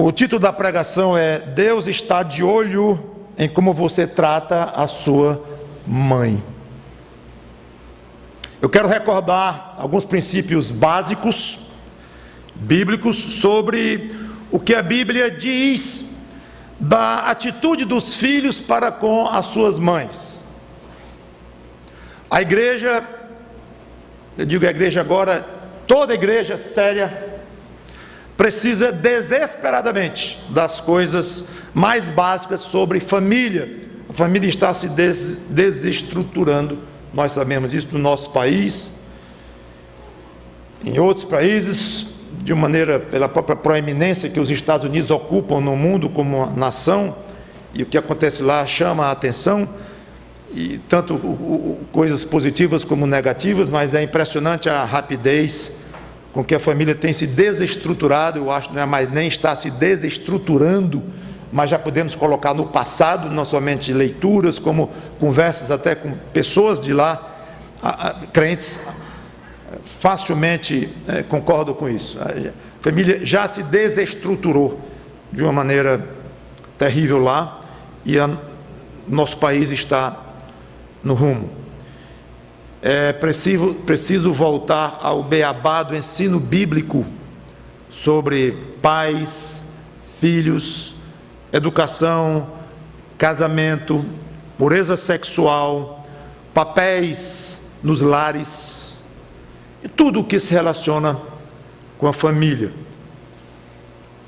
O título da pregação é Deus está de olho em como você trata a sua mãe. Eu quero recordar alguns princípios básicos, bíblicos, sobre o que a Bíblia diz da atitude dos filhos para com as suas mães. A igreja, eu digo a igreja agora, toda igreja séria, precisa desesperadamente das coisas mais básicas sobre família. A família está se desestruturando, nós sabemos isso no nosso país, em outros países, de uma maneira, pela própria proeminência que os Estados Unidos ocupam no mundo como uma nação, e o que acontece lá chama a atenção, e tanto coisas positivas como negativas, mas é impressionante a rapidez com que a família tem se desestruturado. Eu acho que não é mais nem está se desestruturando, mas já podemos colocar no passado, não somente leituras, como conversas até com pessoas de lá, crentes, facilmente concordo com isso. A família já se desestruturou de uma maneira terrível lá, e nosso país está no rumo. É preciso voltar ao beabá do ensino bíblico sobre pais, filhos, educação, casamento, pureza sexual, papéis nos lares e tudo o que se relaciona com a família.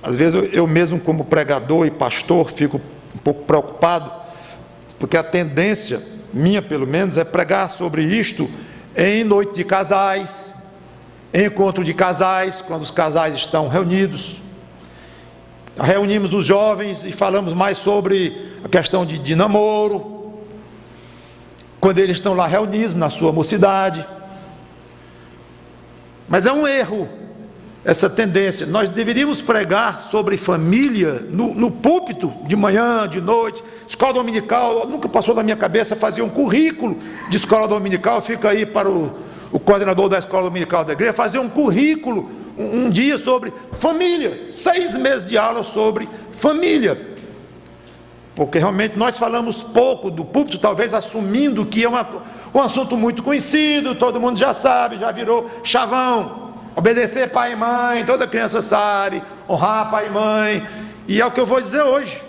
Às vezes eu mesmo, como pregador e pastor, fico um pouco preocupado, porque a tendência minha, pelo menos, é pregar sobre isto em noite de casais, em encontro de casais, quando os casais estão reunidos. Reunimos os jovens e falamos mais sobre a questão de namoro, quando eles estão lá reunidos na sua mocidade. Mas é um erro essa tendência. Nós deveríamos pregar sobre família no púlpito, de manhã, de noite. Escola dominical, nunca passou na minha cabeça fazer um currículo de escola dominical. Fica aí para o coordenador da escola dominical da igreja, fazer um currículo, um dia sobre família, 6 meses de aula sobre família, porque realmente nós falamos pouco do púlpito, talvez assumindo que é um assunto muito conhecido, todo mundo já sabe, já virou chavão. Obedecer pai e mãe, toda criança sabe, honrar pai e mãe, e é o que eu vou dizer hoje.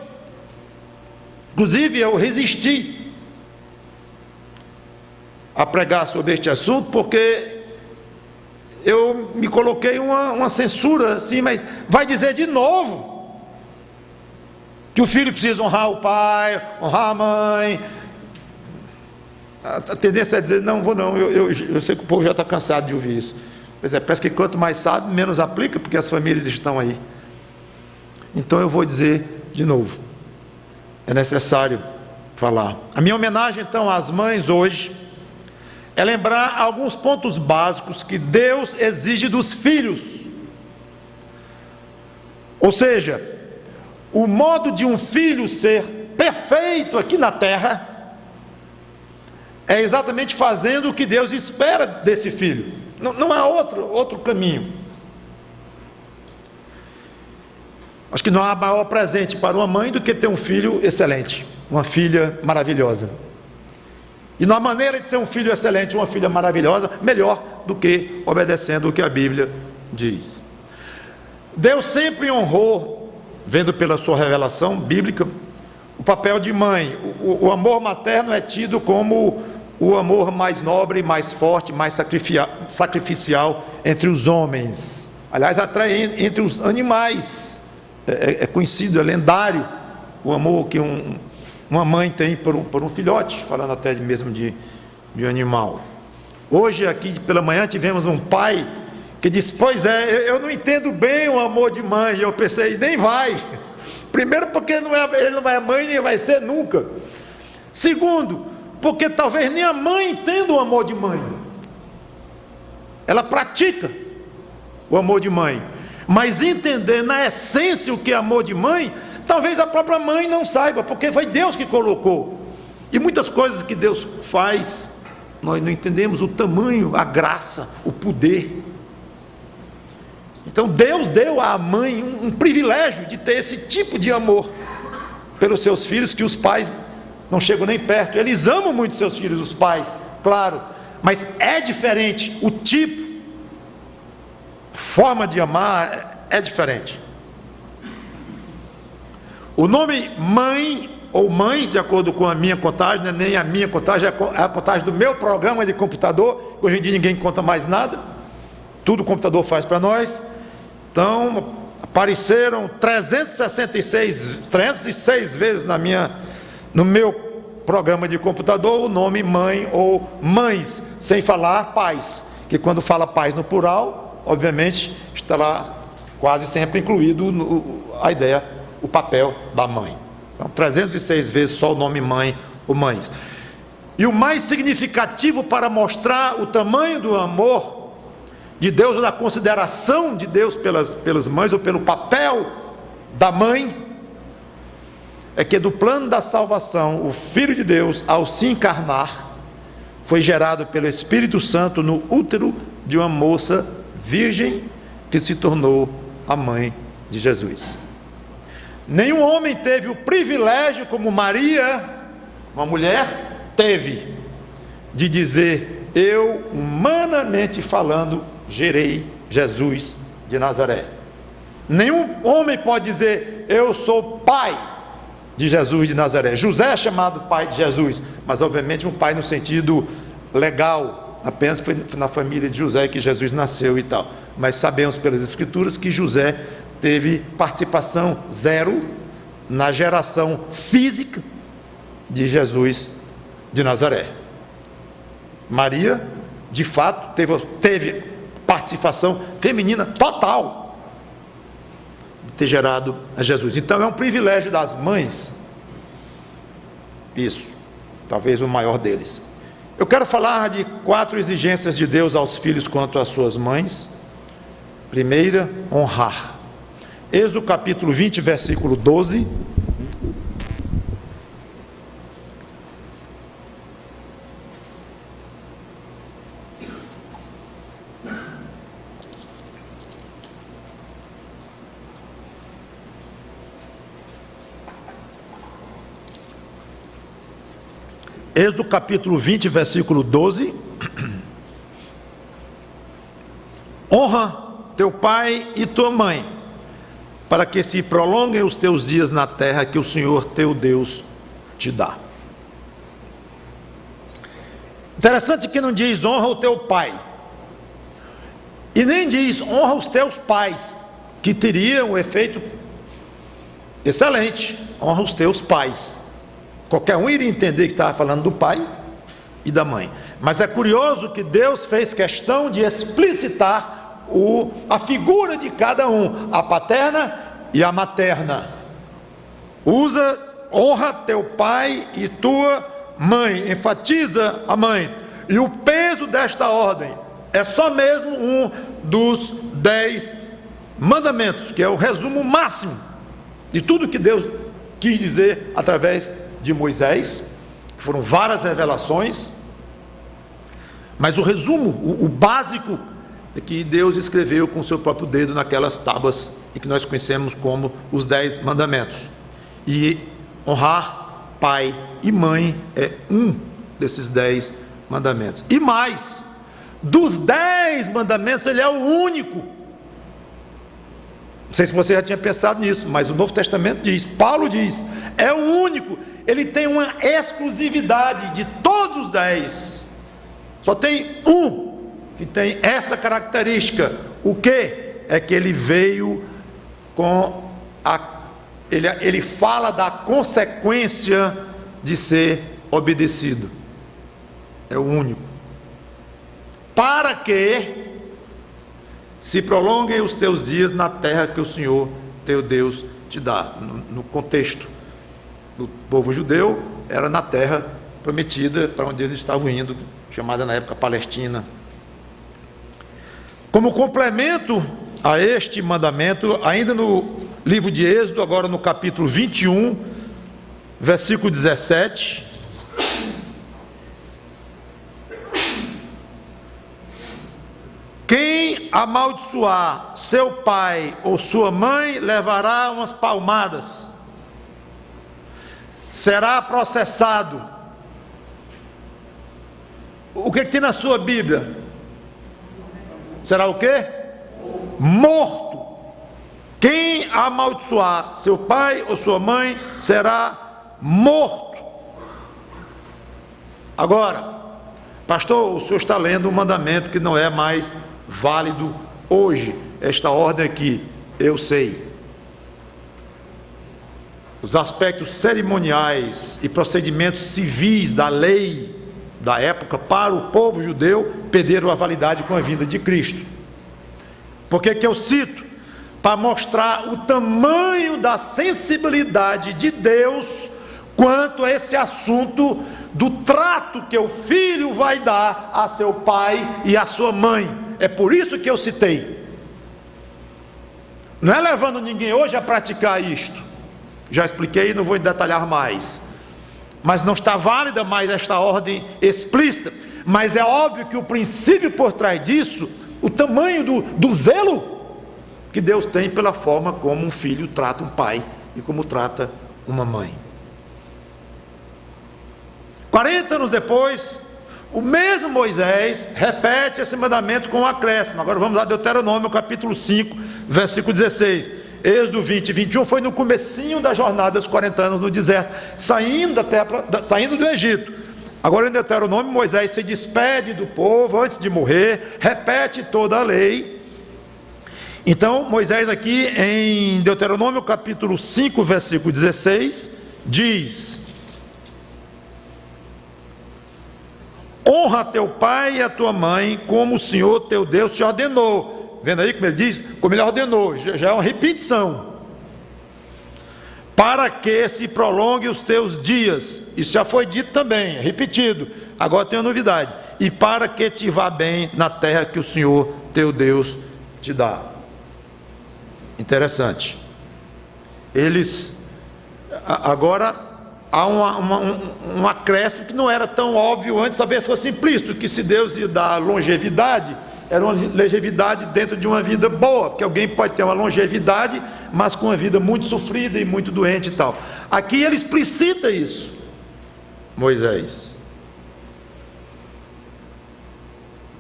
Inclusive eu resisti a pregar sobre este assunto, porque eu me coloquei uma censura assim, mas vai dizer de novo que o filho precisa honrar o pai, honrar a mãe. A tendência é dizer, não vou não, eu sei que o povo já está cansado de ouvir isso. Pois é, parece que quanto mais sabe, menos aplica, porque as famílias estão aí. Então eu vou dizer de novo, é necessário falar. A minha homenagem então às mães hoje é lembrar alguns pontos básicos que Deus exige dos filhos. Ou seja, o modo de um filho ser perfeito aqui na terra é exatamente fazendo o que Deus espera desse filho. Não há outro caminho. Acho que não há maior presente para uma mãe do que ter um filho excelente, uma filha maravilhosa. E não há maneira de ser um filho excelente, uma filha maravilhosa, melhor do que obedecendo o que a Bíblia diz. Deus sempre honrou, vendo pela sua revelação bíblica, o papel de mãe. O amor materno é tido como o amor mais nobre, mais forte, mais sacrificial entre os homens. Aliás, até entre os animais. É conhecido, é lendário o amor que uma mãe tem por um filhote, falando até mesmo de animal. Hoje aqui pela manhã tivemos um pai que disse, pois é, eu não entendo bem o amor de mãe. E eu pensei, nem vai. Primeiro porque ele não é mãe, nem vai ser nunca. Segundo, porque talvez nem a mãe entenda o amor de mãe. Ela pratica o amor de mãe, mas entender na essência o que é amor de mãe, talvez a própria mãe não saiba, porque foi Deus que colocou. E muitas coisas que Deus faz, nós não entendemos o tamanho, a graça, o poder. Então Deus deu à mãe um privilégio de ter esse tipo de amor pelos seus filhos, que os pais não chegam nem perto. Eles amam muito seus filhos, os pais, claro, mas é diferente, o tipo, a forma de amar é diferente. O nome mãe ou mães, de acordo com a minha contagem, não é nem a minha contagem, é a contagem do meu programa de computador. Hoje em dia ninguém conta mais nada, tudo o computador faz para nós. Então apareceram 306 vezes no meu programa de computador o nome mãe ou mães, sem falar pais, que quando fala pais no plural, obviamente está lá quase sempre incluído a ideia, o papel da mãe. Então 306 vezes só o nome mãe ou mães. E o mais significativo para mostrar o tamanho do amor de Deus, ou da consideração de Deus pelas mães, ou pelo papel da mãe, é que do plano da salvação, o Filho de Deus, ao se encarnar, foi gerado pelo Espírito Santo no útero de uma moça virgem, que se tornou a mãe de Jesus. Nenhum homem teve o privilégio, como Maria, uma mulher, teve, de dizer: eu, humanamente falando, gerei Jesus de Nazaré. Nenhum homem pode dizer: eu sou pai de Jesus de Nazaré. José é chamado pai de Jesus, mas obviamente um pai no sentido legal, apenas foi na família de José que Jesus nasceu e tal. Mas sabemos pelas Escrituras que José teve participação zero na geração física de Jesus de Nazaré. Maria, de fato, teve participação feminina total de ter gerado a Jesus. Então é um privilégio das mães, isso, talvez o maior deles. Eu quero falar de 4 exigências de Deus aos filhos quanto às suas mães. Primeira, honrar. Êxodo capítulo 20, versículo 12. Êxodo capítulo 20, versículo 12. Honra teu pai e tua mãe, para que se prolonguem os teus dias na terra que o Senhor teu Deus te dá. Interessante que não diz honra o teu pai, e nem diz honra os teus pais, que teria um efeito excelente. Honra os teus pais. Qualquer um iria entender que estava falando do pai e da mãe. Mas é curioso que Deus fez questão de explicitar a figura de cada um, a paterna e a materna. Honra teu pai e tua mãe, enfatiza a mãe. E o peso desta ordem é só mesmo um dos 10 mandamentos, que é o resumo máximo de tudo que Deus quis dizer através de Moisés, que foram várias revelações, mas o resumo, o básico, é que Deus escreveu com o seu próprio dedo naquelas tábuas, e que nós conhecemos como os 10 mandamentos. E honrar pai e mãe é um desses 10 mandamentos. E mais, dos 10 mandamentos, ele é o único. Não sei se você já tinha pensado nisso, mas o Novo Testamento diz, Paulo diz, é o único. Ele tem uma exclusividade de todos os 10. Só tem um que tem essa característica. O que? É que ele veio com ele fala da consequência de ser obedecido. É o único. Para que se prolonguem os teus dias na terra que o Senhor teu Deus te dá. No contexto do povo judeu, era na terra prometida para onde eles estavam indo, chamada na época Palestina. Como complemento a este mandamento, ainda no livro de Êxodo, agora no capítulo 21, versículo 17, quem amaldiçoar seu pai ou sua mãe, levará umas palmadas, será processado. O que tem na sua Bíblia? Será o quê? Morto. Quem amaldiçoar seu pai ou sua mãe será morto. Agora, pastor, o senhor está lendo um mandamento que não é mais válido hoje. Esta ordem aqui, eu sei. Os aspectos cerimoniais e procedimentos civis da lei da época para o povo judeu perderam a validade com a vinda de Cristo. Por que eu cito? Para mostrar o tamanho da sensibilidade de Deus quanto a esse assunto do trato que o filho vai dar a seu pai e a sua mãe. É por isso que eu citei. Não é levando ninguém hoje a praticar isto. Já expliquei e não vou detalhar mais. Mas não está válida mais esta ordem explícita. Mas é óbvio que o princípio por trás disso, o tamanho do zelo que Deus tem pela forma como um filho trata um pai e como trata uma mãe. 40 anos depois, o mesmo Moisés repete esse mandamento com um acréscimo. Agora vamos a Deuteronômio capítulo 5, versículo 16. Êxodo 20 e 21 foi no comecinho da jornada dos 40 anos no deserto, saindo do Egito. Agora em Deuteronômio, Moisés se despede do povo antes de morrer, repete toda a lei. Então Moisés aqui em Deuteronômio capítulo 5, versículo 16, diz: honra teu pai e a tua mãe, como o Senhor teu Deus te ordenou. Vendo aí como ele diz? Como ele ordenou, já é uma repetição. Para que se prolongue os teus dias. Isso já foi dito também, repetido. Agora tem uma novidade. E para que te vá bem na terra que o Senhor teu Deus te dá. Interessante. Eles, agora, há um acréscimo que não era tão óbvio antes, talvez fosse implícito, que se Deus ia dar longevidade, era uma longevidade dentro de uma vida boa, porque alguém pode ter uma longevidade, mas com uma vida muito sofrida e muito doente e tal. Aqui ele explicita isso, Moisés.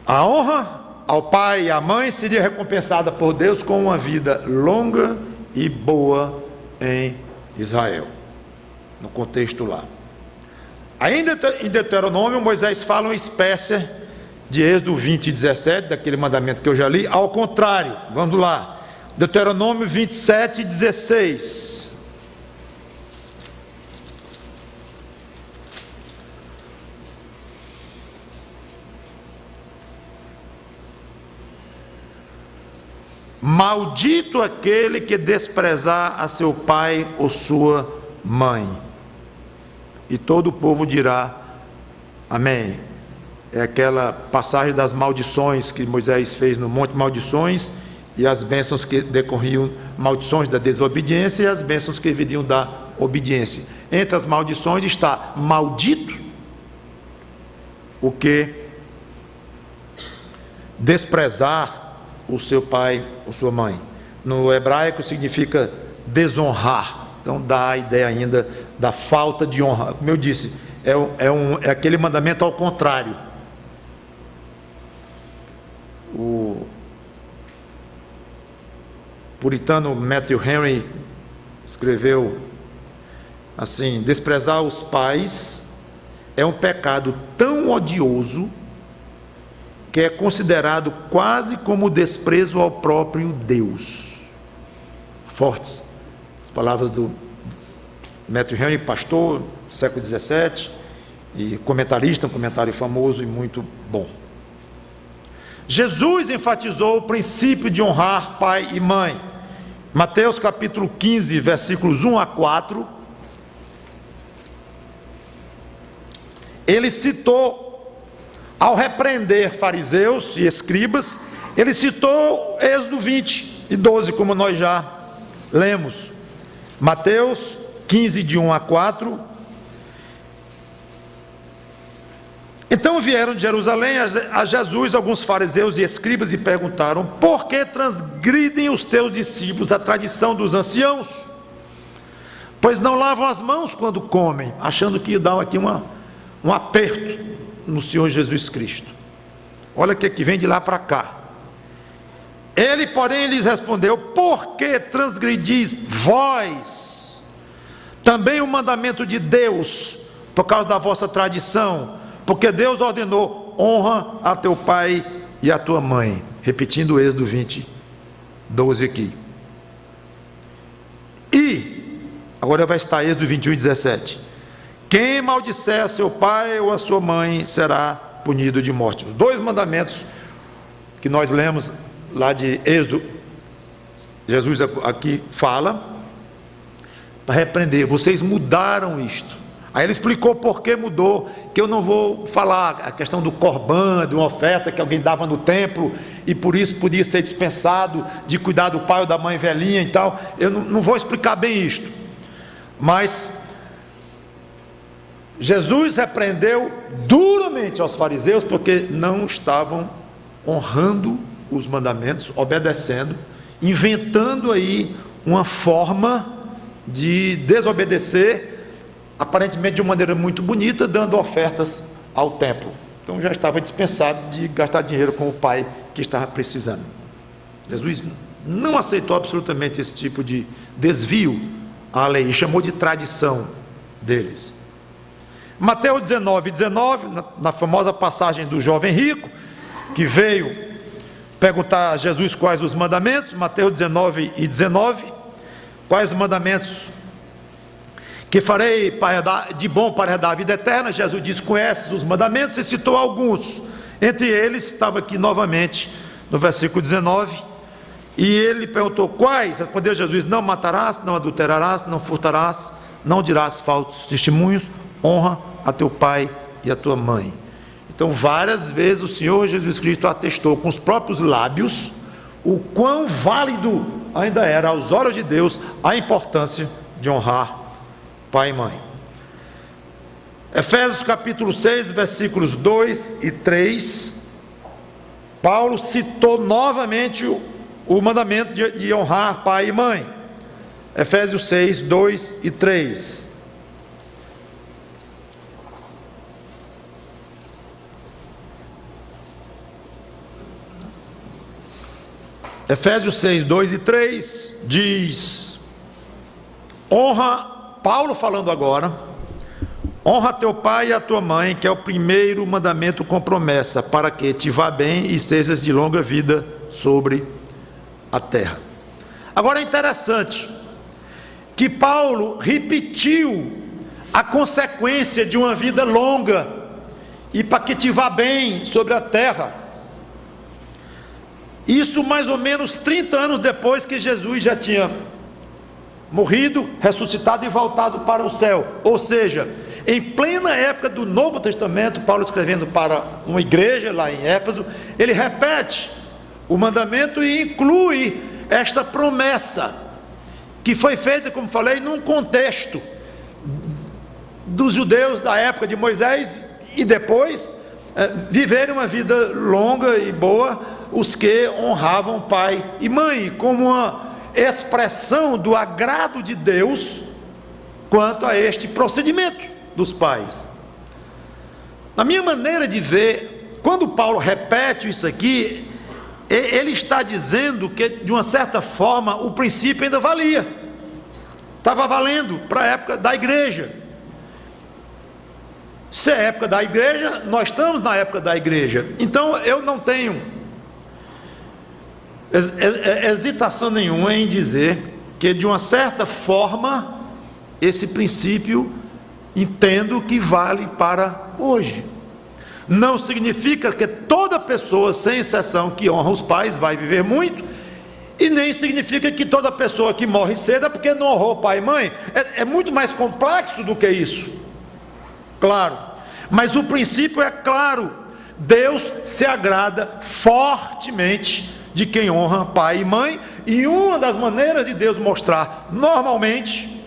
A honra ao pai e à mãe seria recompensada por Deus com uma vida longa e boa em Israel, no contexto lá. Ainda em Deuteronômio, Moisés fala uma espécie de Êxodo 20 e 17, daquele mandamento que eu já li, ao contrário. Vamos lá, Deuteronômio 27 e 16. Maldito aquele que desprezar a seu pai ou sua mãe. E todo o povo dirá amém. É aquela passagem das maldições que Moisés fez no Monte Maldições, e as bênçãos que decorriam, maldições da desobediência e as bênçãos que viriam da obediência. Entre as maldições está maldito o que desprezar o seu pai ou sua mãe. No hebraico significa desonrar. Então dá a ideia ainda da falta de honra. Como eu disse, é aquele mandamento ao contrário. O puritano Matthew Henry escreveu assim: desprezar os pais é um pecado tão odioso que é considerado quase como desprezo ao próprio Deus. Fortes as palavras do Matthew Henry, pastor do século XVII e comentarista, um comentário famoso e muito bom. Jesus enfatizou o princípio de honrar pai e mãe. Mateus capítulo 15, versículos 1 a 4. Ele citou, ao repreender fariseus e escribas, ele citou Êxodo 20 e 12, como nós já lemos. Mateus 15, de 1 a 4. Então vieram de Jerusalém a Jesus alguns fariseus e escribas e perguntaram: por que transgridem os teus discípulos a tradição dos anciãos? Pois não lavam as mãos quando comem, achando que dão aqui um aperto no Senhor Jesus Cristo. Olha o que vem de lá para cá. Ele, porém, lhes respondeu: por que transgredis vós também o mandamento de Deus, por causa da vossa tradição? Porque Deus ordenou: honra a teu pai e a tua mãe. Repetindo o Êxodo 20, 12 aqui. E, agora vai estar Êxodo 21, 17. Quem maldisser a seu pai ou a sua mãe será punido de morte. Os dois mandamentos que nós lemos lá de Êxodo, Jesus aqui fala para repreender: vocês mudaram isto. Aí ele explicou por que mudou, que eu não vou falar a questão do corban, de uma oferta que alguém dava no templo, e por isso podia ser dispensado de cuidar do pai ou da mãe velhinha e tal. Eu não vou explicar bem isto, mas Jesus repreendeu duramente aos fariseus, porque não estavam honrando os mandamentos, obedecendo, inventando aí uma forma de desobedecer, aparentemente de uma maneira muito bonita, dando ofertas ao templo. Então já estava dispensado de gastar dinheiro com o pai que estava precisando. Jesus não aceitou absolutamente esse tipo de desvio à lei, e chamou de tradição deles. Mateus 19, 19, na famosa passagem do jovem rico, que veio perguntar a Jesus quais os mandamentos. Mateus 19 e 19, quais os mandamentos que farei de bom para herdar a vida eterna? Jesus disse: conheces os mandamentos, e citou alguns. Entre eles, estava aqui novamente no versículo 19, e ele perguntou: quais? Respondeu Jesus: não matarás, não adulterarás, não furtarás, não dirás falsos testemunhos, honra a teu pai e a tua mãe. Então várias vezes o Senhor Jesus Cristo atestou com os próprios lábios o quão válido ainda era aos olhos de Deus a importância de honrar pai e mãe. Efésios capítulo 6, versículos 2 e 3, Paulo citou novamente o mandamento de honrar pai e mãe. Efésios 6, 2 e 3. Efésios 6, 2 e 3 diz: honra, Paulo falando agora, honra teu pai e a tua mãe, que é o primeiro mandamento com promessa, para que te vá bem e sejas de longa vida sobre a terra. Agora é interessante que Paulo repetiu a consequência de uma vida longa e para que te vá bem sobre a terra. Isso mais ou menos 30 anos depois que Jesus já tinha morrido, ressuscitado e voltado para o céu. Ou seja, em plena época do Novo Testamento, Paulo escrevendo para uma igreja lá em Éfeso, ele repete o mandamento e inclui esta promessa, que foi feita, como falei, num contexto dos judeus da época de Moisés, e depois viverem uma vida longa e boa os que honravam pai e mãe, como uma expressão do agrado de Deus quanto a este procedimento dos pais. Na minha maneira de ver, quando Paulo repete isso aqui, ele está dizendo que, de uma certa forma, o princípio ainda valia, estava valendo para a época da igreja. Se é a época da igreja, nós estamos na época da igreja. Então eu não tenho hesitação nenhuma em dizer que, de uma certa forma, esse princípio entendo que vale para hoje. Não significa que toda pessoa, sem exceção, que honra os pais vai viver muito, e nem significa que toda pessoa que morre cedo é porque não honrou pai e mãe. É muito mais complexo do que isso, claro, mas o princípio é claro: Deus se agrada fortemente de quem honra pai e mãe, e uma das maneiras de Deus mostrar normalmente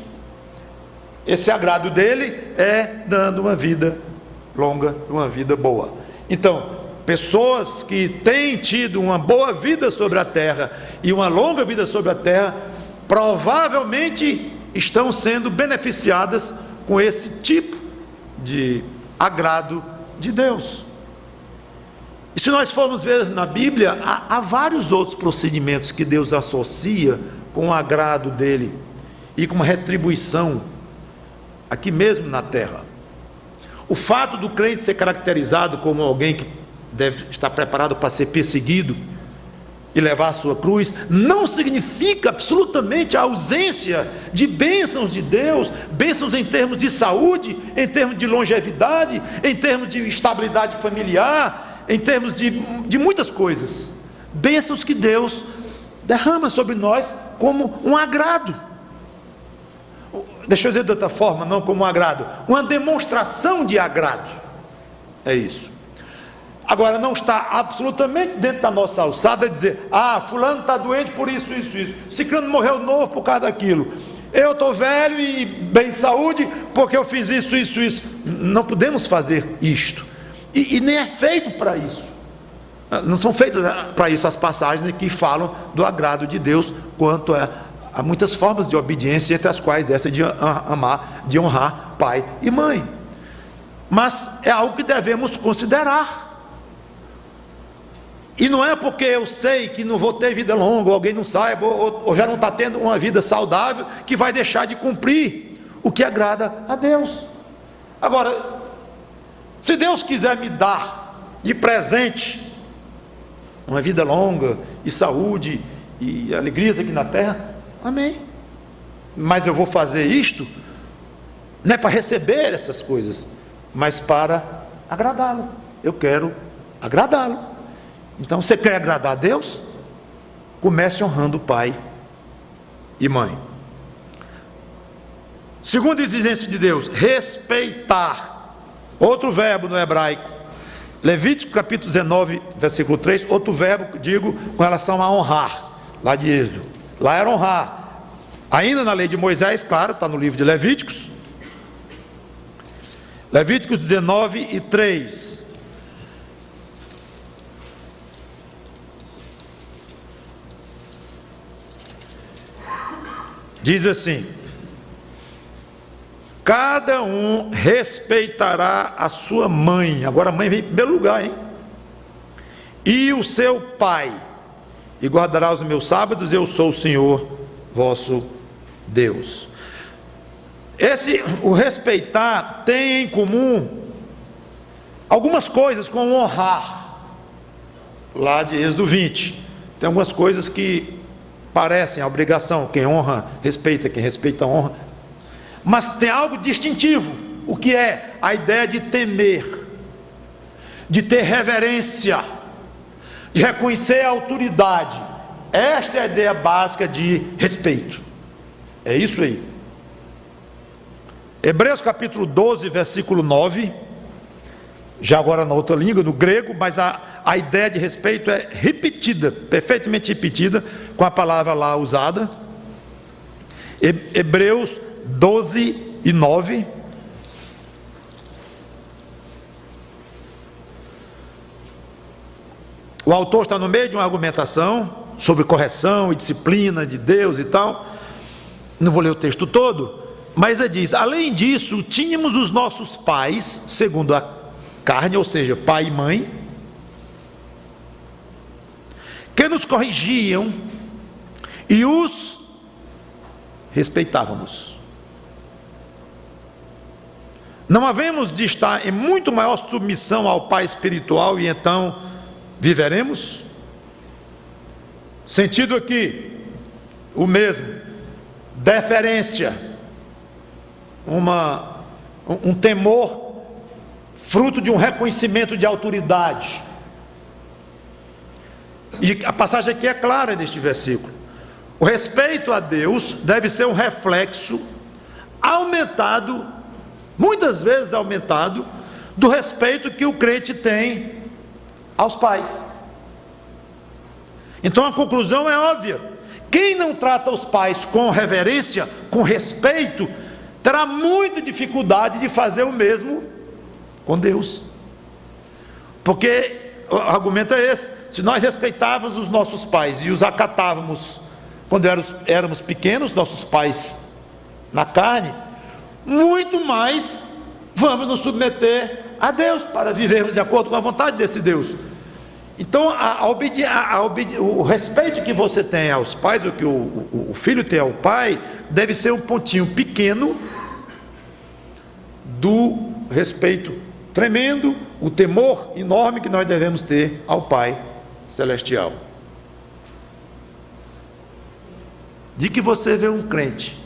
esse agrado dele é dando uma vida longa e uma vida boa. Então, pessoas que têm tido uma boa vida sobre a terra e uma longa vida sobre a terra, provavelmente estão sendo beneficiadas com esse tipo de agrado de Deus. E se nós formos ver na Bíblia, há vários outros procedimentos que Deus associa com o agrado dele e com uma retribuição aqui mesmo na terra. O fato do crente ser caracterizado como alguém que deve estar preparado para ser perseguido e levar a sua cruz, não significa absolutamente a ausência de bênçãos de Deus, bênçãos em termos de saúde, em termos de longevidade, em termos de estabilidade familiar, em termos de muitas coisas, bênçãos que Deus derrama sobre nós como um agrado. Deixa eu dizer de outra forma, não como um agrado, uma demonstração de agrado, é isso. Agora, não está absolutamente dentro da nossa alçada dizer, fulano está doente por isso, ciclano morreu novo por causa daquilo, eu estou velho e bem de saúde porque eu fiz isso. Não podemos fazer isto, e nem é feito para isso. Não são feitas para isso as passagens que falam do agrado de Deus, quanto há muitas formas de obediência, entre as quais essa de amar, de honrar pai e mãe. Mas é algo que devemos considerar. E não é porque eu sei que não vou ter vida longa, ou alguém não saiba, ou já não está tendo uma vida saudável, que vai deixar de cumprir o que agrada a Deus. Agora, se Deus quiser me dar de presente uma vida longa, e saúde, e alegrias aqui na terra, amém. Mas eu vou fazer isto, não é para receber essas coisas, mas para agradá-lo. Eu quero agradá-lo. Então, você quer agradar a Deus? Comece honrando pai e mãe. Segunda exigência de Deus, respeitar. Outro verbo no hebraico, Levítico capítulo 19, versículo 3, outro verbo, digo, com relação a honrar, lá de Êxodo. Lá era honrar. Ainda na lei de Moisés, claro, está no livro de Levíticos. Levíticos 19 e 3. Diz assim: cada um respeitará a sua mãe. Agora a mãe vem em primeiro lugar, hein? E o seu pai, e guardará os meus sábados, eu sou o Senhor vosso Deus. O respeitar tem em comum algumas coisas com honrar. Lá de Êxodo 20, tem algumas coisas que parecem a obrigação, quem honra respeita, quem respeita honra, mas tem algo distintivo, o que é a ideia de temer, de ter reverência, de reconhecer a autoridade. Esta é a ideia básica de respeito, é isso aí. Hebreus capítulo 12, versículo 9, já agora na outra língua, no grego, mas a ideia de respeito é repetida, perfeitamente repetida, com a palavra lá usada. Hebreus 12 e 9. O autor está no meio de uma argumentação sobre correção e disciplina de Deus e tal. Não vou ler o texto todo, mas ele diz: além disso, tínhamos os nossos pais, segundo a carne, ou seja, pai e mãe, que nos corrigiam e os respeitávamos. Não havemos de estar em muito maior submissão ao pai espiritual e então viveremos? Sentido aqui o mesmo, deferência, um temor fruto de um reconhecimento de autoridade. E a passagem aqui é clara neste versículo. O respeito a Deus deve ser um reflexo aumentado, muitas vezes aumentado, do respeito que o crente tem aos pais. Então a conclusão é óbvia: quem não trata os pais com reverência, com respeito, terá muita dificuldade de fazer o mesmo com Deus. Porque o argumento é esse: se nós respeitávamos os nossos pais e os acatávamos quando éramos pequenos, nossos pais na carne, muito mais vamos nos submeter a Deus para vivermos de acordo com a vontade desse Deus. Então o respeito que você tem aos pais, o que o filho tem ao pai, deve ser um pontinho pequeno do respeito tremendo, o temor enorme que nós devemos ter ao Pai Celestial. De que você vê um crente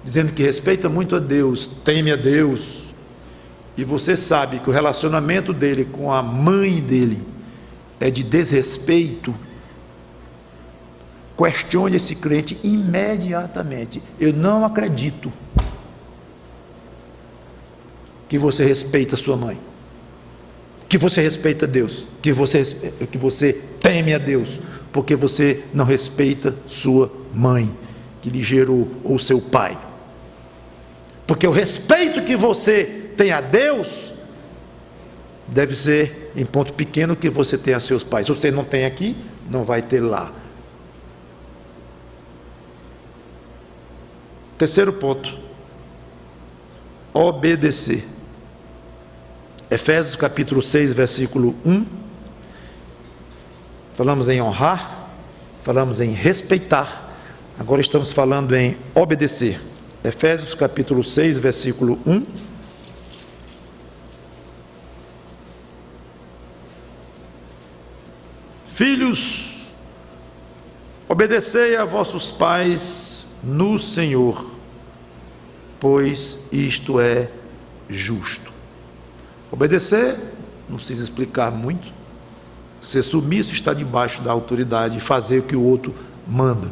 dizendo que respeita muito a Deus, teme a Deus, e você sabe que o relacionamento dele com a mãe dele é de desrespeito, questione esse crente imediatamente. Eu não acredito que você respeita sua mãe, que você respeita Deus, que você teme a Deus, porque você não respeita sua mãe que lhe gerou, ou seu pai. Porque o respeito que você tem a Deus deve ser em ponto pequeno que você tem a seus pais. Se você não tem aqui, não vai ter lá. Terceiro ponto: obedecer. Efésios capítulo 6, versículo 1. Falamos em honrar, falamos em respeitar, agora estamos falando em obedecer. Efésios capítulo 6, versículo 1. Filhos, obedecei a vossos pais no Senhor, pois isto é justo. Obedecer, não precisa explicar muito. Ser submisso, está debaixo da autoridade e fazer o que o outro manda.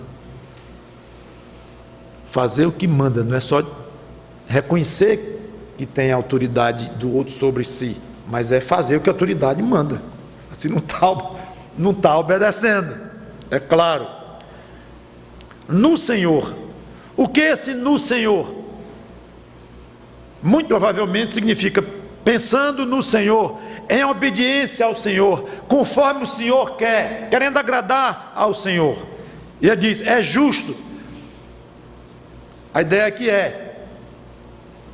Fazer o que manda, não é só reconhecer que tem a autoridade do outro sobre si, mas é fazer o que a autoridade manda. Assim não está obedecendo, é claro. No Senhor. O que é esse no Senhor? Muito provavelmente significa pensando no Senhor, em obediência ao Senhor, conforme o Senhor quer, querendo agradar ao Senhor. E ele diz, é justo. A ideia aqui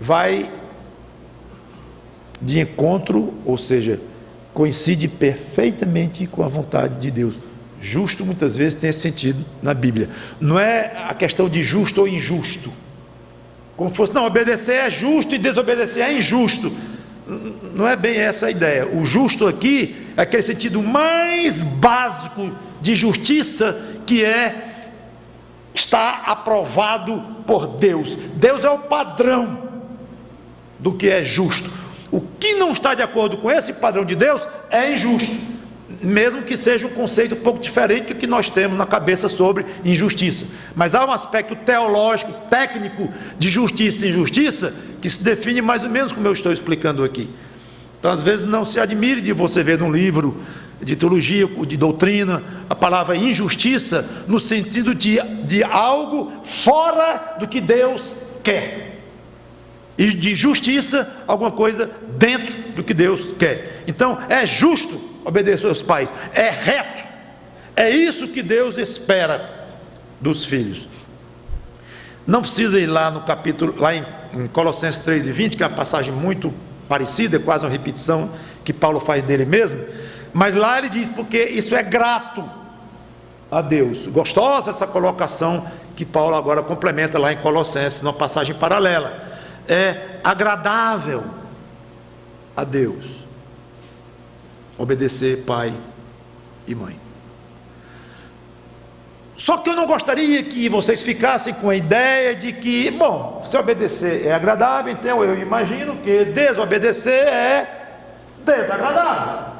vai de encontro, ou seja, coincide perfeitamente com a vontade de Deus. Justo muitas vezes tem esse sentido na Bíblia. Não é a questão de justo ou injusto, como fosse, não, obedecer é justo e desobedecer é injusto. Não é bem essa a ideia. O justo aqui é aquele sentido mais básico de justiça, que está aprovado por Deus. Deus é o padrão do que é justo. O que não está de acordo com esse padrão de Deus é injusto, mesmo que seja um conceito um pouco diferente do que nós temos na cabeça sobre injustiça. Mas há um aspecto teológico, técnico de justiça e injustiça que se define mais ou menos como eu estou explicando aqui. Então, às vezes, não se admire de você ver num livro de teologia, de doutrina, a palavra injustiça no sentido de algo fora do que Deus quer, e de justiça, alguma coisa dentro do que Deus quer. Então, é justo obedecer aos pais, é reto, é isso que Deus espera dos filhos. Não precisa ir lá no capítulo, lá em Colossenses 3:20, que é uma passagem muito parecida, é quase uma repetição que Paulo faz dele mesmo, mas lá ele diz, porque isso é grato a Deus. Gostosa essa colocação que Paulo agora complementa lá em Colossenses, numa passagem paralela. É agradável a Deus obedecer pai e mãe. Só que eu não gostaria que vocês ficassem com a ideia de que, bom, se obedecer é agradável, então eu imagino que desobedecer é desagradável.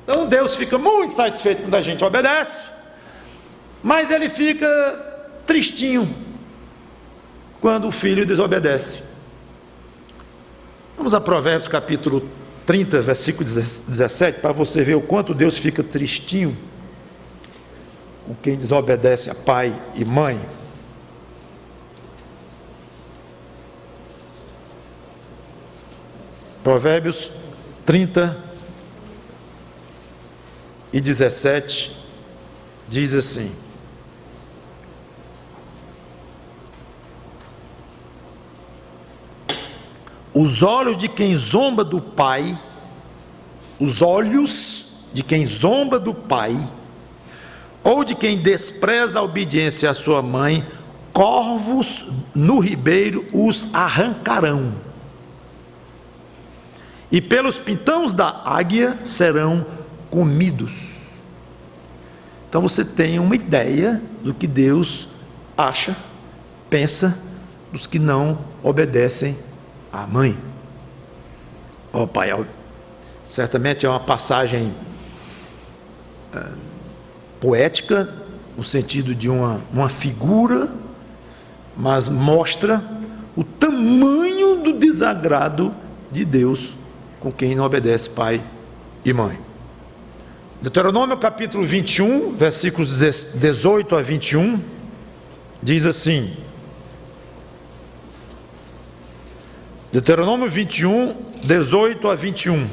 Então Deus fica muito satisfeito quando a gente obedece, mas ele fica tristinho quando o filho desobedece. Vamos a Provérbios capítulo 30, versículo 17, para você ver o quanto Deus fica tristinho com quem desobedece a pai e mãe. Provérbios 30 e 17 diz assim: os olhos de quem zomba do pai, os olhos de quem zomba do pai, ou de quem despreza a obediência à sua mãe, corvos no ribeiro os arrancarão, e pelos pintões da águia serão comidos. Então você tem uma ideia do que Deus acha, pensa dos que não obedecem à mãe. Ó Pai, certamente é uma passagem poética, no sentido de uma figura, mas mostra o tamanho do desagrado de Deus com quem não obedece pai e mãe. Deuteronômio capítulo 21, versículos 18 a 21, diz assim: Deuteronômio 21, 18 a 21.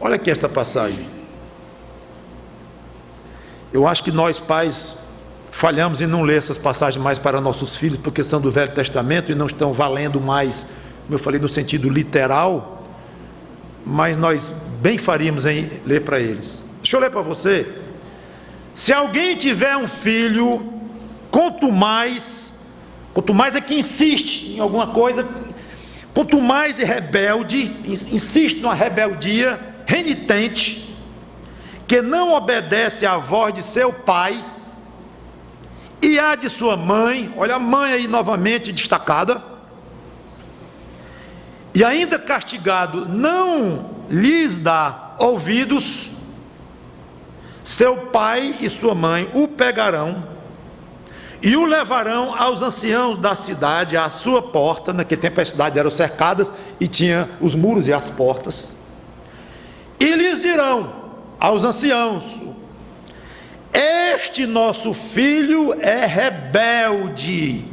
Olha aqui esta passagem. Eu acho que nós pais falhamos em não ler essas passagens mais para nossos filhos, porque são do Velho Testamento e não estão valendo mais, como eu falei, no sentido literal, mas nós bem faríamos em ler para eles. Deixa eu ler para você. Se alguém tiver um filho, quanto mais é que insiste em alguma coisa, quanto mais é rebelde, insiste numa rebeldia, renitente, que não obedece à voz de seu pai e à de sua mãe, olha a mãe aí novamente destacada, e ainda castigado não lhes dá ouvidos, seu pai e sua mãe o pegarão e o levarão aos anciãos da cidade, à sua porta. Naquele tempo as cidades eram cercadas e tinha os muros e as portas, e lhes dirão aos anciãos: este nosso filho é rebelde,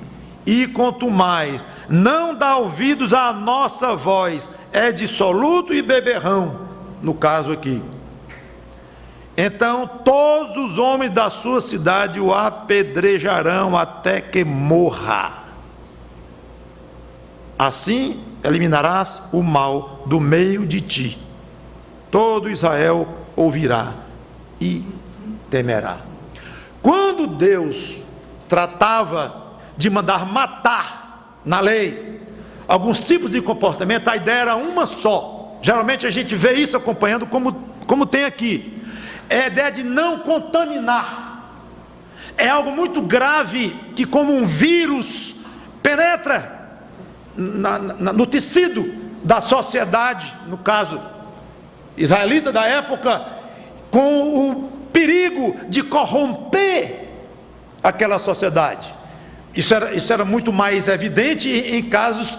e quanto mais não dá ouvidos à nossa voz, é dissoluto e beberrão, no caso aqui. Então todos os homens da sua cidade o apedrejarão até que morra. Assim eliminarás o mal do meio de ti. Todo Israel ouvirá e temerá. Quando Deus tratava de mandar matar na lei alguns tipos de comportamento, a ideia era uma só. Geralmente a gente vê isso acompanhando como tem aqui. É a ideia de não contaminar. É algo muito grave que, como um vírus, penetra no tecido da sociedade, no caso israelita da época, com o perigo de corromper aquela sociedade. Isso era muito mais evidente em casos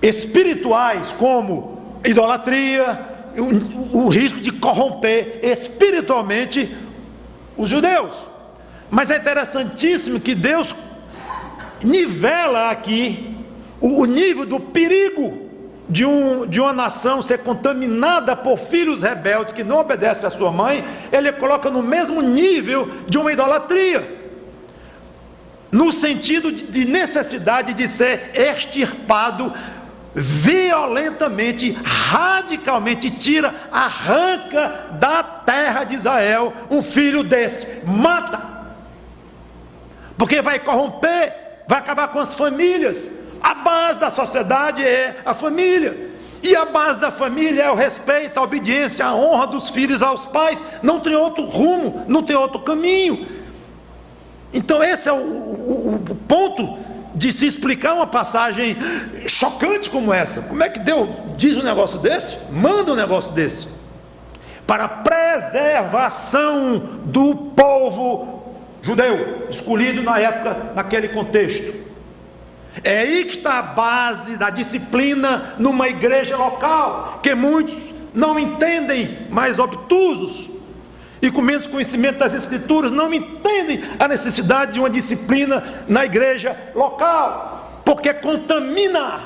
espirituais, como idolatria, o risco de corromper espiritualmente os judeus. Mas é interessantíssimo que Deus nivela aqui o nível do perigo de uma nação ser contaminada por filhos rebeldes que não obedecem à sua mãe. Ele coloca no mesmo nível de uma idolatria, no sentido de necessidade de ser extirpado violentamente, radicalmente. Arranca da terra de Israel um filho desse, mata, porque vai corromper, vai acabar com as famílias. A base da sociedade é a família, e a base da família é o respeito, a obediência, a honra dos filhos aos pais. Não tem outro rumo, não tem outro caminho. Então esse é o ponto de se explicar uma passagem chocante como essa. Como é que Deus diz um negócio desse? Manda um negócio desse para a preservação do povo judeu, escolhido na época, naquele contexto. É aí que está a base da disciplina numa igreja local, que muitos não entendem, mais obtusos, e com menos conhecimento das Escrituras não entendem a necessidade de uma disciplina na igreja local, porque contamina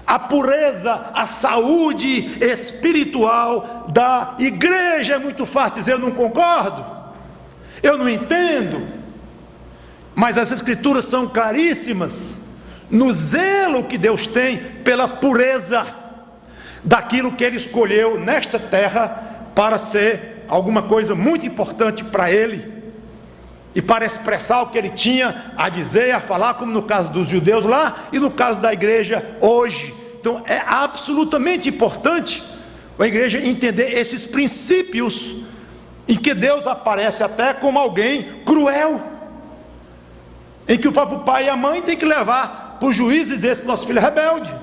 a pureza, a saúde espiritual da igreja. É muito fácil dizer: eu não concordo, eu não entendo, mas as Escrituras são claríssimas no zelo que Deus tem pela pureza daquilo que Ele escolheu nesta terra para ser alguma coisa muito importante para Ele, e para expressar o que Ele tinha a dizer, a falar, como no caso dos judeus lá, e no caso da igreja hoje. Então é absolutamente importante a igreja entender esses princípios, em que Deus aparece até como alguém cruel, em que o próprio pai e a mãe têm que levar para os juízes esse nosso filho rebelde.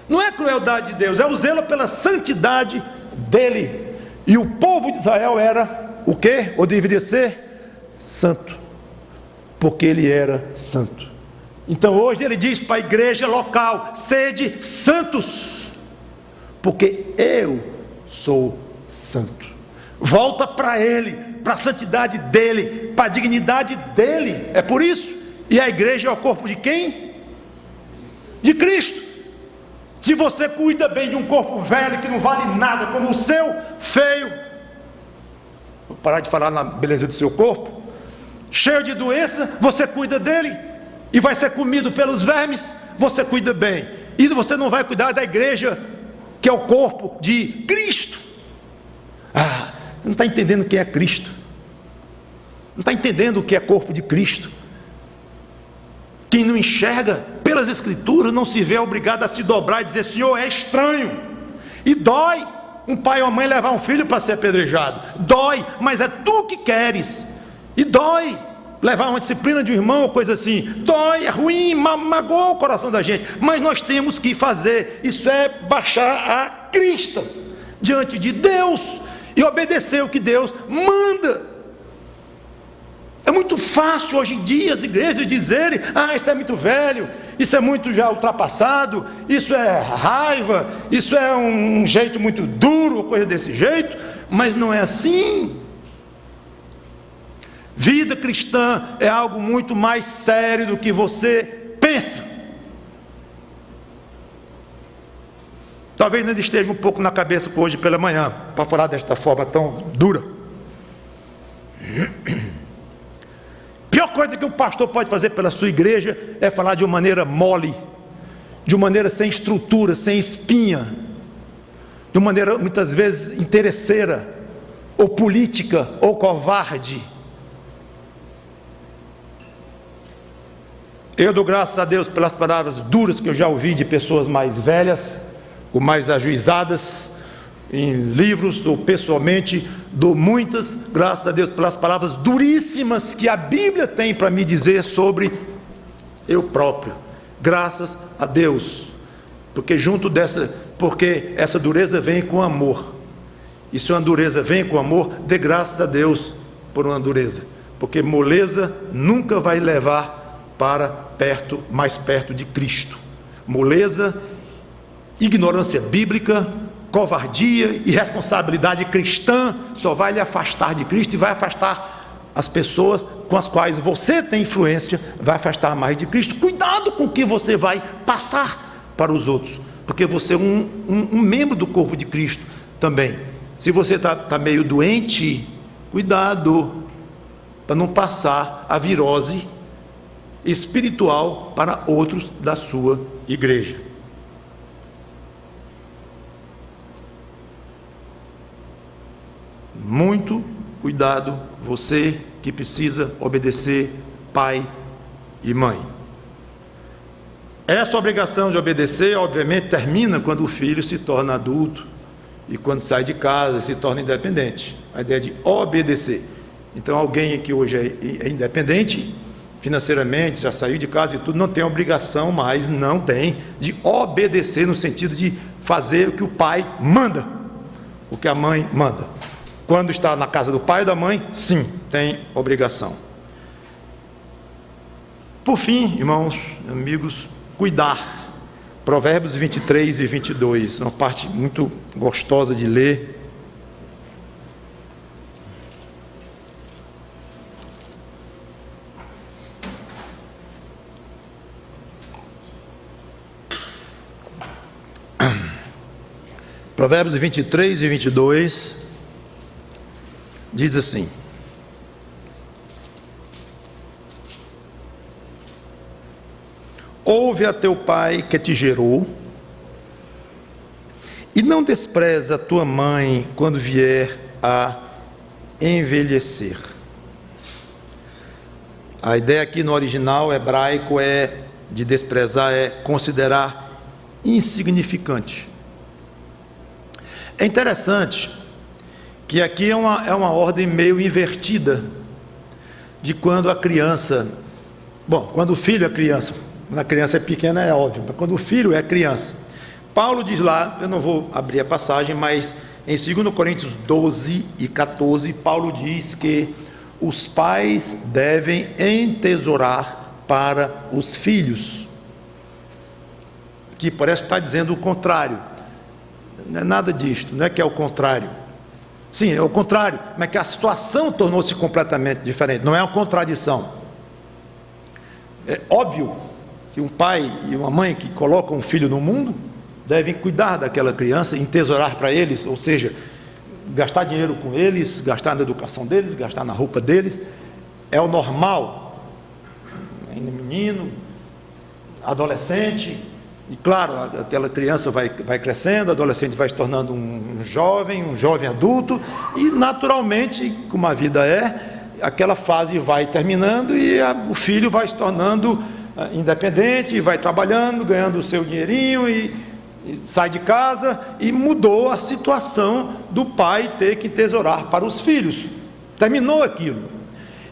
Não é crueldade de Deus, é o zelo pela santidade dele. E o povo de Israel era o quê? Ou deveria ser? Santo, porque ele era santo. Então hoje ele diz para a igreja local: sede santos, porque eu sou santo. Volta para ele, para a santidade dele, para a dignidade dele. É por isso. E a igreja é o corpo de quem? De Cristo. Se você cuida bem de um corpo velho que não vale nada, como o seu, feio, vou parar de falar na beleza do seu corpo, cheio de doença, você cuida dele, e vai ser comido pelos vermes, você cuida bem. E você não vai cuidar da igreja, que é o corpo de Cristo. Você não está entendendo quem é Cristo, não está entendendo o que é corpo de Cristo. Quem não enxerga pelas Escrituras não se vê obrigado a se dobrar e dizer: Senhor, é estranho. E dói um pai ou uma mãe levar um filho para ser apedrejado, dói, mas é tu que queres. E dói levar uma disciplina de um irmão ou coisa assim, dói, é ruim, magoa o coração da gente, mas nós temos que fazer. Isso é baixar a crista diante de Deus e obedecer o que Deus manda. É muito fácil hoje em dia as igrejas dizerem: isso é muito velho, isso é muito já ultrapassado, isso é raiva, isso é um jeito muito duro, coisa desse jeito. Mas não é assim. Vida cristã é algo muito mais sério do que você pensa. Talvez ainda esteja um pouco na cabeça hoje pela manhã, para falar desta forma tão dura. Pior coisa que um pastor pode fazer pela sua igreja é falar de uma maneira mole, de uma maneira sem estrutura, sem espinha, de uma maneira muitas vezes interesseira, ou política, ou covarde. Eu dou graças a Deus pelas palavras duras que eu já ouvi de pessoas mais velhas, ou mais ajuizadas, em livros ou pessoalmente. Dou muitas graças a Deus pelas palavras duríssimas que a Bíblia tem para me dizer sobre eu próprio. Graças a Deus, porque porque essa dureza vem com amor. E se uma dureza vem com amor, dê graças a Deus por uma dureza, porque moleza nunca vai levar para mais perto de Cristo. Moleza, ignorância bíblica, covardia, irresponsabilidade cristã só vai lhe afastar de Cristo, e vai afastar as pessoas com as quais você tem influência, vai afastar mais de Cristo. Cuidado com o que você vai passar para os outros, porque você é um membro do corpo de Cristo também. Se você está meio doente, cuidado para não passar a virose espiritual para outros da sua igreja. Muito cuidado, você que precisa obedecer pai e mãe. Essa obrigação de obedecer, obviamente, termina quando o filho se torna adulto e quando sai de casa, se torna independente. A ideia de obedecer. Então, alguém que hoje é independente financeiramente, já saiu de casa e tudo, não tem obrigação mais, não tem, de obedecer no sentido de fazer o que o pai manda, o que a mãe manda. Quando está na casa do pai e da mãe, sim, tem obrigação. Por fim, irmãos, amigos, cuidar. Provérbios 23 e 22, uma parte muito gostosa de ler. Provérbios 23 e 22 diz assim: ouve a teu pai que te gerou, e não despreza a tua mãe quando vier a envelhecer. A ideia aqui no original hebraico de desprezar, é considerar insignificante. É interessante que aqui é uma ordem meio invertida de quando a criança, quando o filho é criança. Quando a criança é pequena é óbvio, mas quando o filho é criança. Paulo diz lá, eu não vou abrir a passagem, mas em 2 Coríntios 12 e 14, Paulo diz que os pais devem entesourar para os filhos. Aqui parece que está dizendo o contrário. Não é nada disto, não é que é o contrário. Sim, é o contrário, mas é que a situação tornou-se completamente diferente, não é uma contradição. É óbvio que um pai e uma mãe que colocam um filho no mundo devem cuidar daquela criança, entesourar para eles, ou seja, gastar dinheiro com eles, gastar na educação deles, gastar na roupa deles, é o normal. Ainda menino, adolescente, e claro, aquela criança vai crescendo, adolescente vai se tornando um jovem adulto, e naturalmente, como a vida é, aquela fase vai terminando e o filho vai se tornando independente, vai trabalhando, ganhando o seu dinheirinho e sai de casa, e mudou a situação do pai ter que tesourar para os filhos. Terminou aquilo.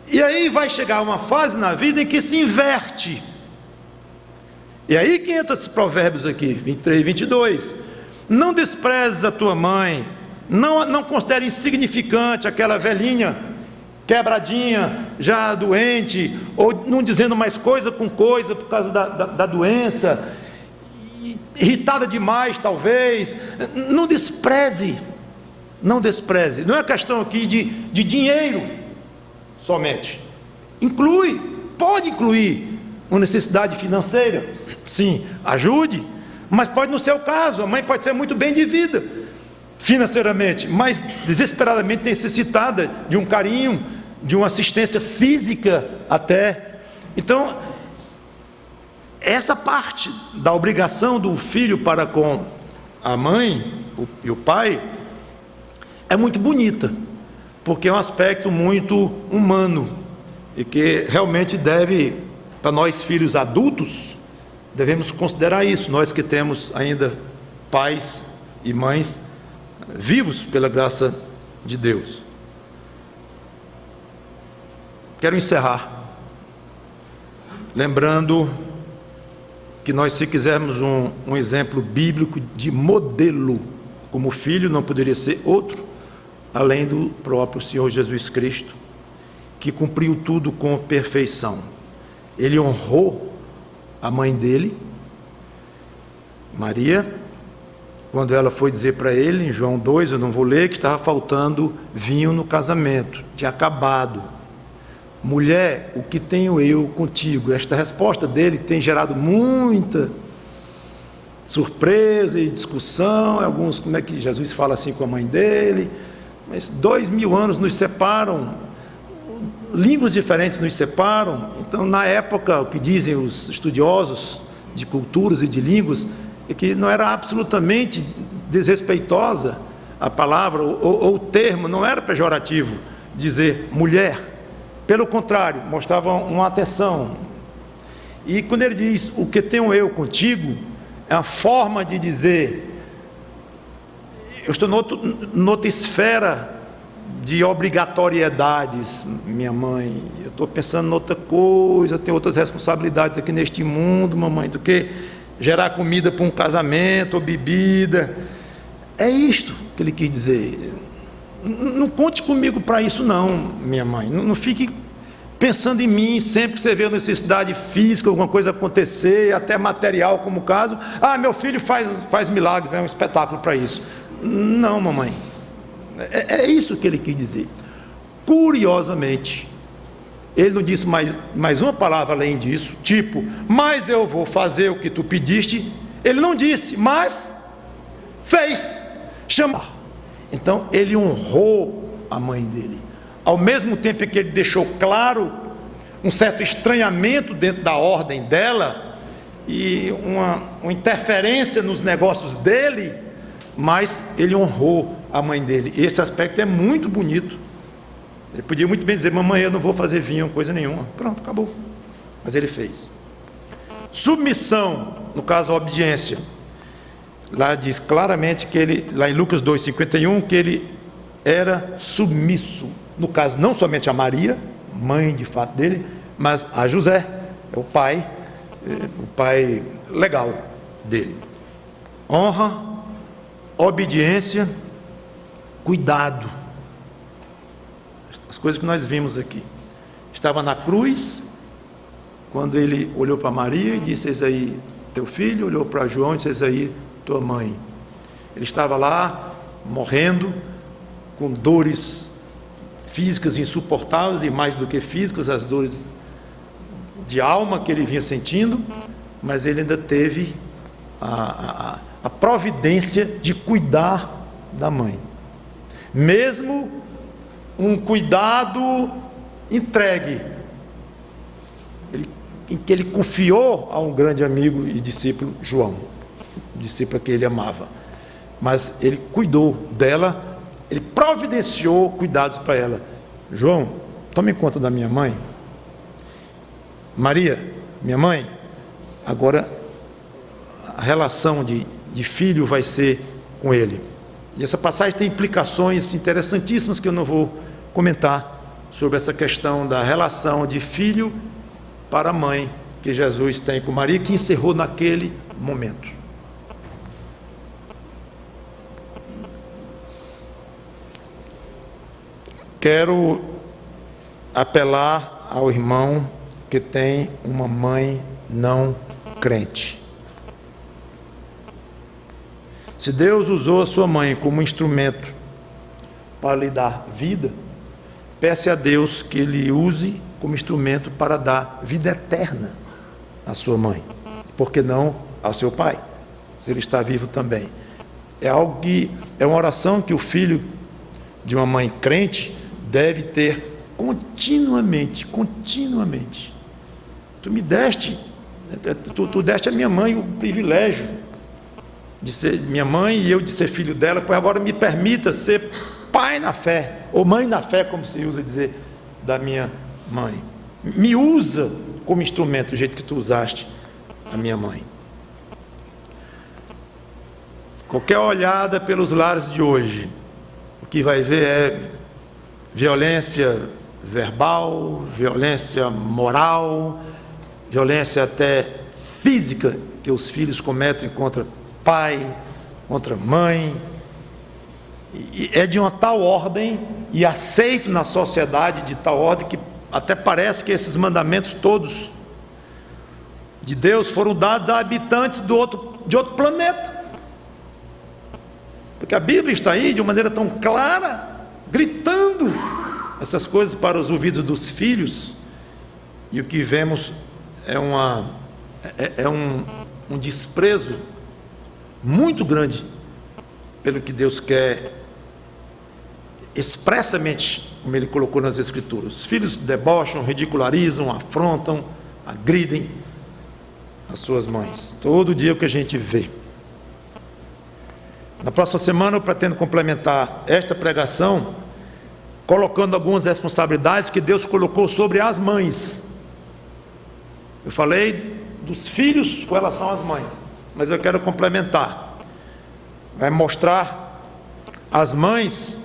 E aí vai chegar uma fase na vida em que se inverte. E aí que entra esses provérbios aqui, 23 e 22. Não desprezes a tua mãe, não considere insignificante aquela velhinha, quebradinha, já doente, ou não dizendo mais coisa com coisa por causa da doença, irritada demais talvez. Não despreze, não é questão aqui de dinheiro somente. Pode incluir uma necessidade financeira, sim, ajude, mas pode não ser o caso. A mãe pode ser muito bem de vida financeiramente, mas desesperadamente necessitada de um carinho, de uma assistência física até. Então, essa parte da obrigação do filho para com a mãe e o pai é muito bonita, porque é um aspecto muito humano e que realmente deve, para nós filhos adultos, devemos considerar isso, nós que temos ainda pais e mães vivos pela graça de Deus. Quero encerrar lembrando que nós, se quisermos um exemplo bíblico de modelo, como filho, não poderia ser outro, além do próprio Senhor Jesus Cristo, que cumpriu tudo com perfeição. Ele honrou a mãe dele, Maria, quando ela foi dizer para ele, em João 2, eu não vou ler, que estava faltando vinho no casamento, tinha acabado. Mulher, o que tenho eu contigo? Esta resposta dele tem gerado muita surpresa e discussão. Alguns, como é que Jesus fala assim com a mãe dele? Mas 2000 anos nos separam, línguas diferentes nos separam. Então, na época, o que dizem os estudiosos de culturas e de línguas é que não era absolutamente desrespeitosa a palavra, ou o termo, não era pejorativo dizer mulher. Pelo contrário, mostrava uma atenção. E quando ele diz, o que tenho eu contigo, é uma forma de dizer, eu estou noutra esfera de obrigatoriedades, minha mãe, eu estou pensando em outra coisa, eu tenho outras responsabilidades aqui neste mundo, mamãe, do que gerar comida para um casamento, ou bebida. É isto que ele quis dizer. Não conte comigo para isso não, minha mãe. Não fique pensando em mim sempre que você vê a necessidade física, alguma coisa acontecer, até material, como o caso. Meu filho faz milagres, é um espetáculo para isso. Não, mamãe. É isso que ele quis dizer. Curiosamente, ele não disse mais uma palavra além disso, tipo, mas eu vou fazer o que tu pediste. Ele não disse, mas fez. chamar. Então ele honrou a mãe dele, ao mesmo tempo que ele deixou claro um certo estranhamento dentro da ordem dela e uma interferência nos negócios dele, mas ele honrou a mãe dele. Esse aspecto é muito bonito. Ele podia muito bem dizer: mamãe, eu não vou fazer vinho, coisa nenhuma, pronto, acabou. Mas ele fez. Submissão, no caso a obediência, lá diz claramente que ele, lá em Lucas 2,51, que ele era submisso, no caso não somente a Maria, mãe de fato dele, mas a José, o pai legal dele. Honra, obediência, cuidado. As coisas que nós vimos aqui. Estava na cruz, quando ele olhou para Maria e disse: eis aí teu filho, olhou para João e disse: eis aí tua mãe. Ele estava lá, morrendo, com dores físicas insuportáveis, e mais do que físicas, as dores de alma que ele vinha sentindo, mas ele ainda teve a providência de cuidar da mãe, mesmo um cuidado entregue, em que ele confiou a um grande amigo e discípulo, João, discípulo que ele amava, mas ele cuidou dela, ele providenciou cuidados para ela. João, tome conta da minha mãe. Maria, minha mãe, agora a relação de filho vai ser com ele. E essa passagem tem implicações interessantíssimas que eu não vou comentar sobre essa questão da relação de filho para a mãe que Jesus tem com Maria, que encerrou naquele momento. Quero apelar ao irmão que tem uma mãe não crente. Se Deus usou a sua mãe como instrumento para lhe dar vida, peça a Deus que Ele use como instrumento para dar vida eterna à sua mãe, por que não ao seu pai, se ele está vivo também. É algo que é uma oração que o filho de uma mãe crente deve ter continuamente. Tu me deste, tu deste a minha mãe o privilégio de ser minha mãe e eu de ser filho dela, pois agora me permita ser pai na fé, ou mãe na fé, como se usa dizer da minha mãe. Me usa como instrumento, do jeito que tu usaste a minha mãe. Qualquer olhada pelos lares de hoje, o que vai ver é violência verbal, violência moral, violência até física que os filhos cometem contra pai, contra mãe. E é de uma tal ordem e aceito na sociedade de tal ordem que até parece que esses mandamentos todos de Deus foram dados a habitantes de outro planeta, porque a Bíblia está aí de uma maneira tão clara, gritando essas coisas para os ouvidos dos filhos, e o que vemos é um desprezo muito grande pelo que Deus quer expressamente, como Ele colocou nas Escrituras. Os filhos debocham, ridicularizam, afrontam, agridem as suas mães. Todo dia é o que a gente vê. Na próxima semana eu pretendo complementar esta pregação colocando algumas responsabilidades que Deus colocou sobre as mães. Eu falei dos filhos com relação às mães, mas eu quero complementar. Vai mostrar às mães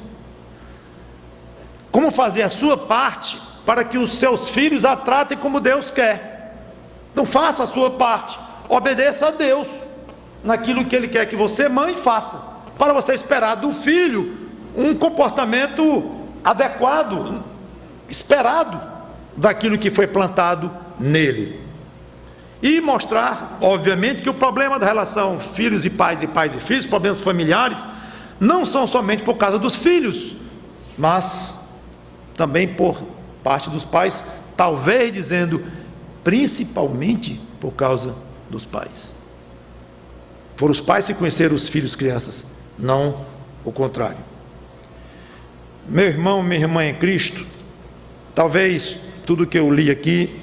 como fazer a sua parte para que os seus filhos a tratem como Deus quer. Então faça a sua parte, obedeça a Deus naquilo que Ele quer que você, mãe, faça, para você esperar do filho um comportamento adequado, esperado daquilo que foi plantado nele. E mostrar, obviamente, que o problema da relação filhos e pais e filhos, problemas familiares, não são somente por causa dos filhos, mas também por parte dos pais, talvez dizendo principalmente por causa dos pais. Foram os pais que conheceram os filhos crianças, não o contrário. Meu irmão, minha irmã em Cristo, talvez tudo que eu li aqui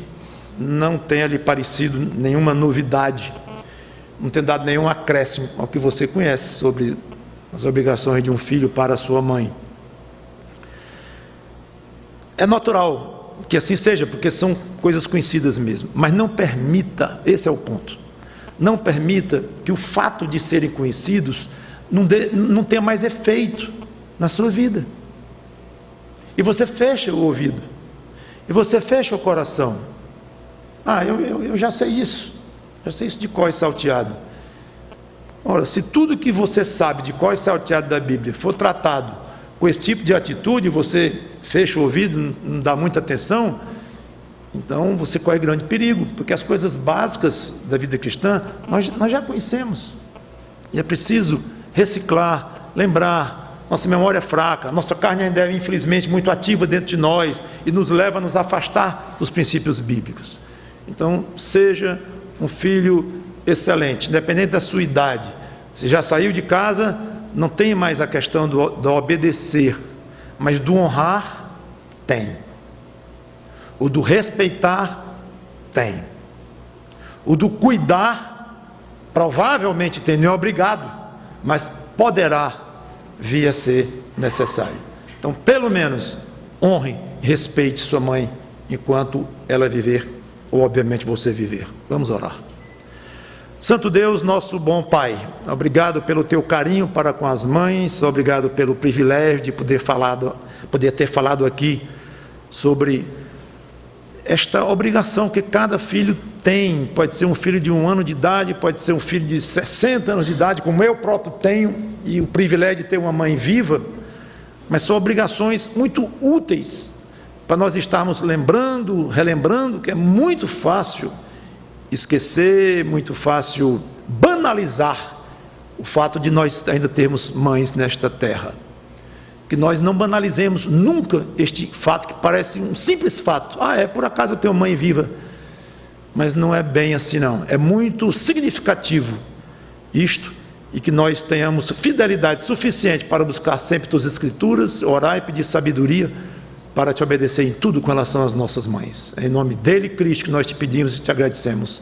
não tenha lhe parecido nenhuma novidade, não tenha dado nenhum acréscimo ao que você conhece sobre as obrigações de um filho para a sua mãe. É natural que assim seja, porque são coisas conhecidas mesmo, mas não permita, esse é o ponto, não permita que o fato de serem conhecidos não tenha mais efeito na sua vida. E você fecha o ouvido, e você fecha o coração. Eu já sei isso de cor e salteado. Ora, se tudo que você sabe de cor e salteado da Bíblia for tratado com esse tipo de atitude, você fecha o ouvido, não dá muita atenção, então você corre grande perigo, porque as coisas básicas da vida cristã nós já conhecemos, e é preciso reciclar, lembrar. Nossa memória é fraca, nossa carne ainda é infelizmente muito ativa dentro de nós e nos leva a nos afastar dos princípios bíblicos. Então seja um filho excelente, independente da sua idade. Se já saiu de casa, não tem mais a questão do obedecer, mas do honrar, tem. O do respeitar, tem. O do cuidar, provavelmente tem, não é obrigado, mas poderá vir a ser necessário. Então, pelo menos, honre, respeite sua mãe enquanto ela viver, ou obviamente você viver. Vamos orar. Santo Deus, nosso bom Pai, obrigado pelo teu carinho para com as mães, obrigado pelo privilégio de poder ter falado aqui sobre esta obrigação que cada filho tem. Pode ser um filho de 1 ano de idade, pode ser um filho de 60 anos de idade, como eu próprio tenho, e o privilégio de ter uma mãe viva, mas são obrigações muito úteis para nós estarmos relembrando que é muito fácil esquecer, muito fácil banalizar o fato de nós ainda termos mães nesta terra. Que nós não banalizemos nunca este fato que parece um simples fato. Por acaso eu tenho mãe viva. Mas não é bem assim não. É muito significativo isto, e que nós tenhamos fidelidade suficiente para buscar sempre as Escrituras, orar e pedir sabedoria para te obedecer em tudo com relação às nossas mães. É em nome dele, Cristo, que nós te pedimos e te agradecemos.